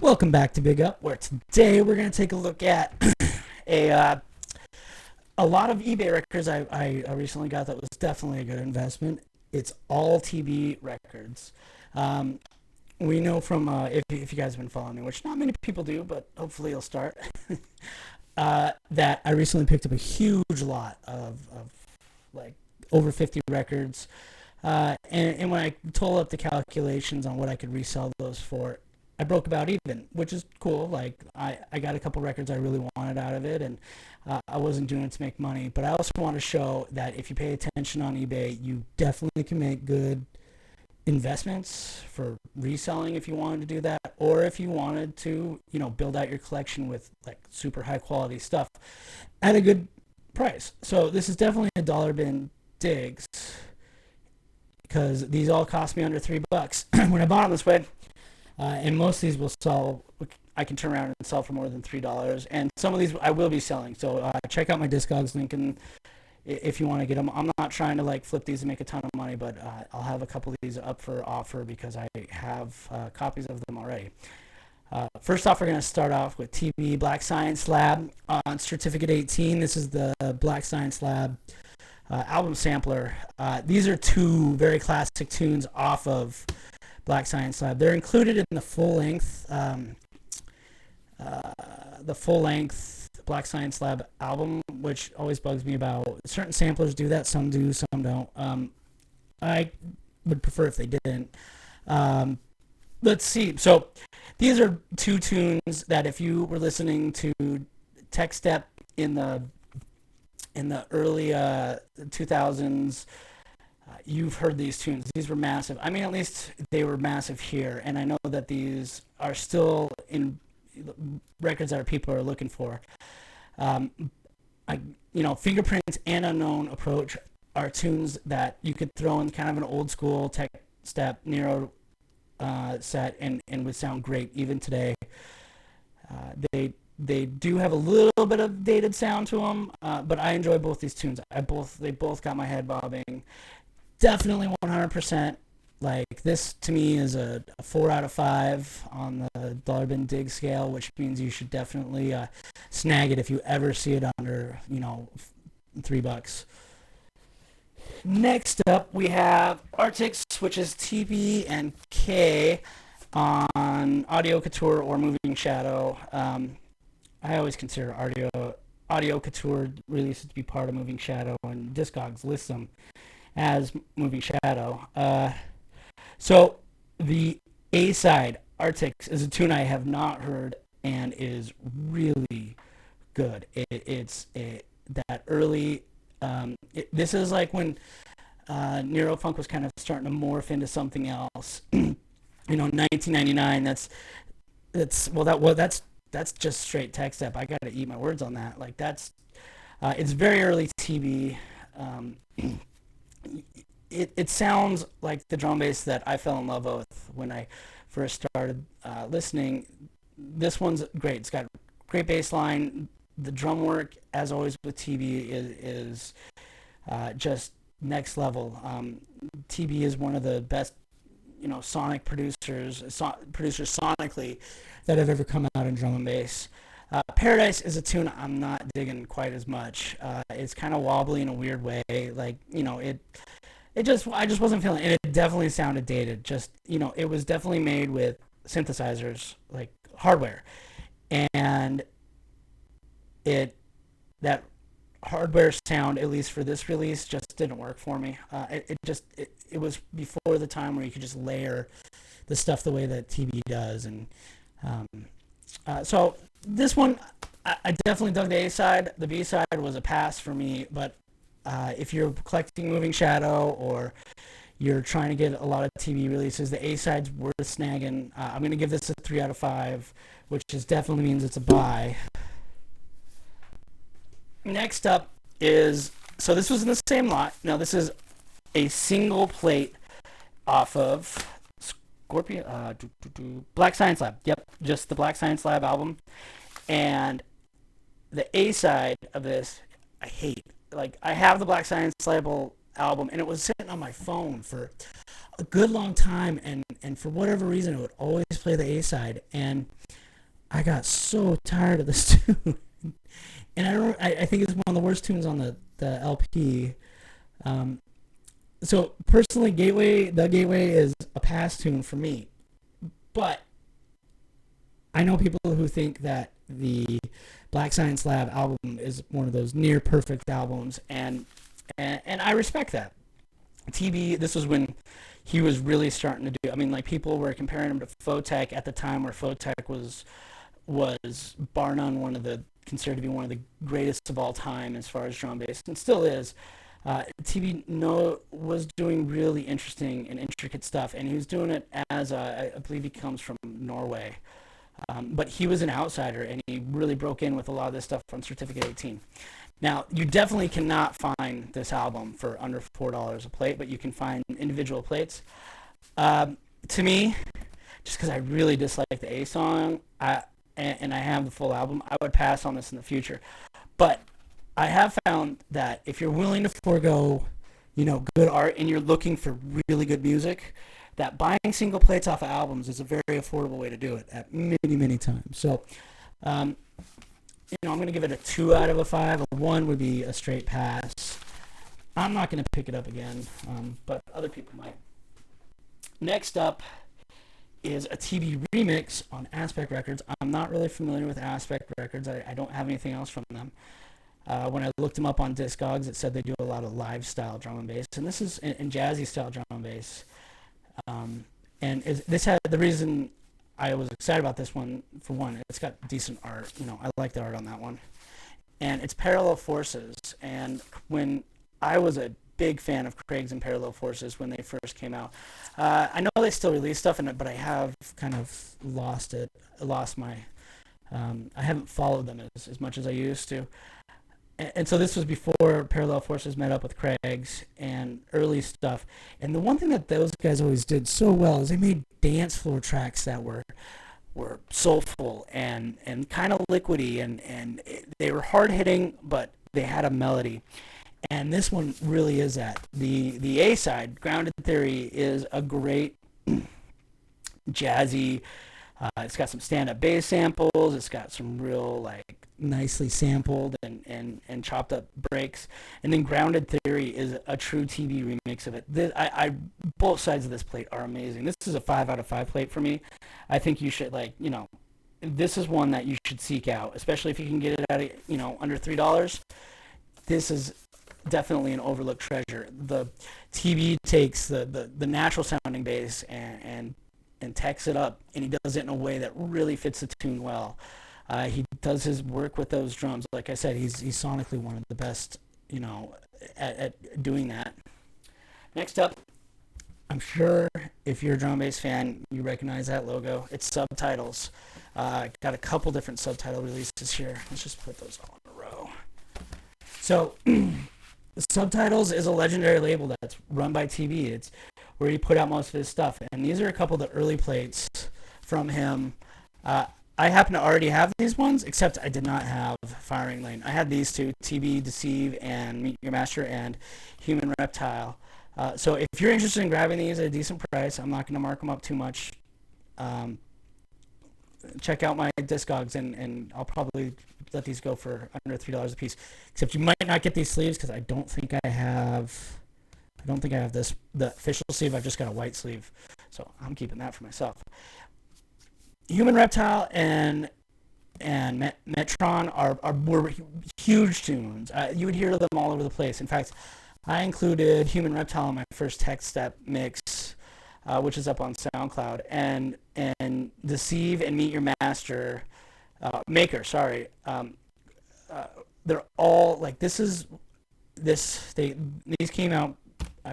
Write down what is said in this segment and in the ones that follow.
Welcome back to Big Up, where today we're going to take a look at a a lot of eBay records I recently got that was definitely a good investment. It's all TB records. We know from, if you guys have been following me, which not many people do, but hopefully you'll start, that I recently picked up a huge lot of like over 50 records. And when I told up the calculations on what I could resell those for, I broke about even, which is cool. Like I got a couple records I really wanted out of it, and I wasn't doing it to make money. But I also want to show that if you pay attention on eBay, you definitely can make good investments for reselling if you wanted to do that, or if you wanted to, build out your collection with like super high quality stuff at a good price. So this is definitely a dollar bin digs because these all cost me under $3 when I bought them this way. And most of these will sell, I can turn around and sell for more than $3. And some of these I will be selling. So check out my Discogs link and if you want to get them. I'm not trying to like flip these and make a ton of money, but I'll have a couple of these up for offer because I have copies of them already. First off, we're going to start off with Teebee Blacksciencelabs on Certificate 18. This is the Blacksciencelabs album sampler. These are two very classic tunes off of Blacksciencelabs. They're included in the full-length Blacksciencelabs album, which always bugs me about. Certain samplers do that, some do, some don't. I would prefer if they didn't. Let's see. So these are two tunes that if you were listening to Tech Step in the early 2000s, you've heard these tunes. These were massive. I mean, at least they were massive here. And I know that these are still in records that people are looking for. Fingerprints and Unknown Approach are tunes that you could throw in kind of an old school Tech Step Nero set and would sound great even today. They do have a little bit of dated sound to them, but I enjoy both these tunes. They both got my head bobbing. Definitely 100%. Like, this to me is a 4 out of 5 on the dollar bin dig scale, which means you should definitely snag it if you ever see it under $3. Next up, we have Arctix, which is Teebee K on Audio Couture or Moving Shadow. I always consider Audio Couture releases to be part of Moving Shadow, and Discogs lists them as Moving Shadow. So the A-side, Arctix, is a tune I have not heard and is really good. It's that early... this is like when Neurofunk was kind of starting to morph into something else. 1999. That's just straight tech step. I gotta eat my words on that. Like it's very early TB. It sounds like the drum bass that I fell in love with when I first started listening. This one's great. It's got great bass line. The drum work, as always with TB, is just next level. TB is one of the best, sonic producers sonically that have ever come out in drum and bass. Paradise is a tune I'm not digging quite as much. It's kind of wobbly in a weird way. Like, I just wasn't feeling it. It definitely sounded dated. It was definitely made with synthesizers, like hardware. And that hardware sound, at least for this release, just didn't work for me. It was before the time where you could just layer the stuff the way that TB does. And so this one, I definitely dug the A-side. The B-side was a pass for me, but if you're collecting Moving Shadow or you're trying to get a lot of TB releases, the A-side's worth snagging. I'm going to give this a 3 out of 5, which definitely means it's a buy. Next up is, so this was in the same lot. Now this is a single plate off of Blacksciencelabs. Yep, just the Blacksciencelabs album. And the A-side of this, I hate. Like, I have the Blacksciencelabs album, and it was sitting on my phone for a good long time, and for whatever reason, it would always play the A side, and I got so tired of this tune. And I think it's one of the worst tunes on the LP. So personally, the Gateway is a pass tune for me. But I know people who think that the Blacksciencelabs album is one of those near perfect albums, and I respect that. Teebee, this was when he was really starting to do. I mean, like, people were comparing him to Photech at the time, where Photech was bar none considered to be one of the greatest of all time as far as drum bass, and still is. Teebee was doing really interesting and intricate stuff, and he was doing it as I believe he comes from Norway, but he was an outsider, and he really broke in with a lot of this stuff from Certificate 18. Now, you definitely cannot find this album for under $4 a plate, but you can find individual plates. To me, just because I really dislike the A song, and I have the full album, I would pass on this in the future. But I have found that if you're willing to forego, good art, and you're looking for really good music, that buying single plates off of albums is a very affordable way to do it at many, many times. So, I'm going to give it a 2 out of a 5. A 1 would be a straight pass. I'm not going to pick it up again, but other people might. Next up is a Teebee remix on Aspect Records. I'm not really familiar with Aspect Records. I don't have anything else from them. When I looked them up on Discogs, it said they do a lot of live style drum and bass, and this is in jazzy style drum and bass. This had the reason I was excited about this one. For one, it's got decent art. I like the art on that one, and it's Parallel Forces. And when I was a big fan of Craig's and Parallel Forces when they first came out, I know they still release stuff in it, but I have kind of lost my. I haven't followed them as much as I used to. And so this was before Parallel Forces met up with Craig's and early stuff. And the one thing that those guys always did so well is they made dance floor tracks that were soulful and kind of liquidy, and they were hard hitting, but they had a melody. And this one really is that. The A side, Grounded Theory, is a great jazzy. It's got some stand-up bass samples. It's got some real nicely sampled and chopped up breaks. And then Grounded Theory is a true Teebee remix of it. Both sides of this plate are amazing. This is a 5 out of 5 plate for me. I think you should this is one that you should seek out, especially if you can get it at under $3. This is definitely an overlooked treasure. The Teebee takes the natural sounding bass and techs it up, and he does it in a way that really fits the tune well. He does his work with those drums. Like I said, he's sonically one of the best, at doing that. Next up, I'm sure if you're a drum bass fan, you recognize that logo. It's Subtitles. Got a couple different Subtitle releases here. Let's just put those all in a row. So, Subtitles is a legendary label that's run by Teebee. It's where he put out most of his stuff. And these are a couple of the early plates from him. I happen to already have these ones, except I did not have Firing Lane. I had these two, Teebee, Deceive, and Meet Your Master, and Human Reptile. So if you're interested in grabbing these at a decent price, I'm not going to mark them up too much. Check out my Discogs, and I'll probably let these go for under $3 a piece. Except you might not get these sleeves because I don't think I have the official sleeve. I've just got a white sleeve, so I'm keeping that for myself. Human Reptile and Metreon were huge tunes. You would hear them all over the place. In fact, I included Human Reptile in my first Tech Step mix, which is up on SoundCloud, and Deceive and Meet Your Master, they're all these came out.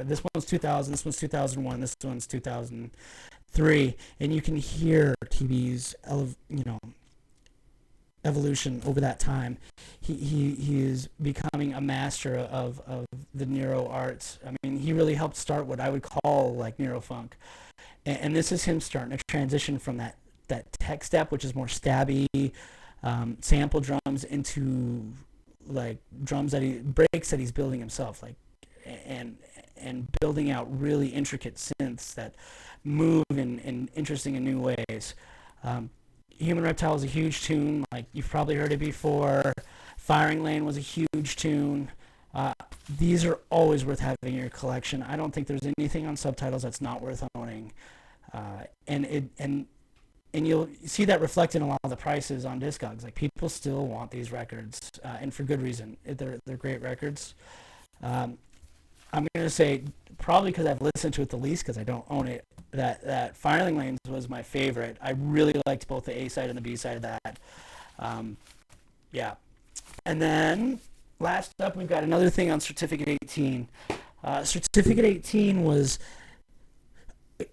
This one's 2000, this one's 2001, this one's 2003, and you can hear Teebee's evolution over that time. He is becoming a master of the neuro arts. I mean, he really helped start what I would call neurofunk, and this is him starting to transition from that tech step, which is more stabby, sample drums, into breaks that he's building himself, and building out really intricate synths that move in interesting and new ways. Human Reptile is a huge tune. Like, you've probably heard it before. Firing Lane was a huge tune. These are always worth having in your collection. I don't think there's anything on Subtitles that's not worth owning. And you'll see that reflected in a lot of the prices on Discogs. Like, people still want these records, and for good reason. They're great records. I'm going to say, probably because I've listened to it the least, because I don't own it, that Firing Lanes was my favorite. I really liked both the A side and the B side of that. Yeah. And then last up, we've got another thing on Certificate 18. Certificate 18 was,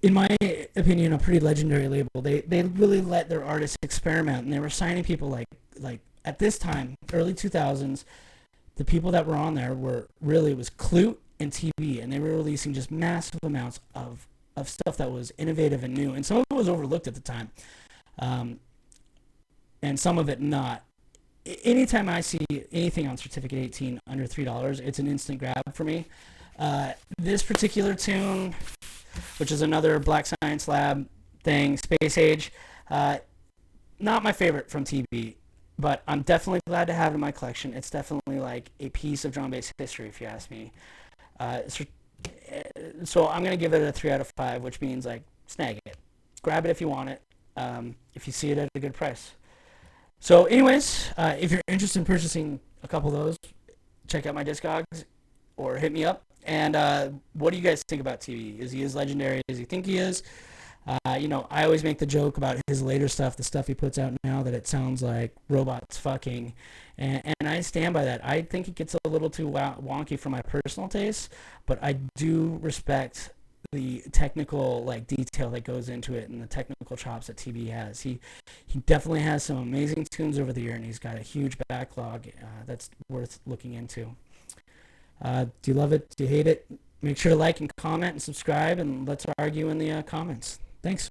in my opinion, a pretty legendary label. They really let their artists experiment, and they were signing people like at this time, early 2000s, the people that were on there were really, it was Clute and Teebee, and they were releasing just massive amounts of stuff that was innovative and new, and some of it was overlooked at the time, and some of it not. Anytime I see anything on Certificate 18 under $3, it's an instant grab for me. This particular tune, which is another Blacksciencelabs thing, Space Age, not my favorite from Teebee, but I'm definitely glad to have it in my collection. It's definitely like a piece of drum bass history, if you ask me. So I'm going to give it a 3 out of 5, which means, like, snag it. Grab it if you want it, if you see it at a good price. So anyways, if you're interested in purchasing a couple of those, check out my Discogs or hit me up. And what do you guys think about Teebee? Is he as legendary as you think he is? I always make the joke about his later stuff, the stuff he puts out now, that it sounds like robots fucking. And I stand by that. I think it gets a little too wonky for my personal taste, but I do respect the technical, like, detail that goes into it and the technical chops that Teebee has. He definitely has some amazing tunes over the year, and he's got a huge backlog that's worth looking into. Do you love it? Do you hate it? Make sure to like and comment and subscribe, and let's argue in the comments. Thanks.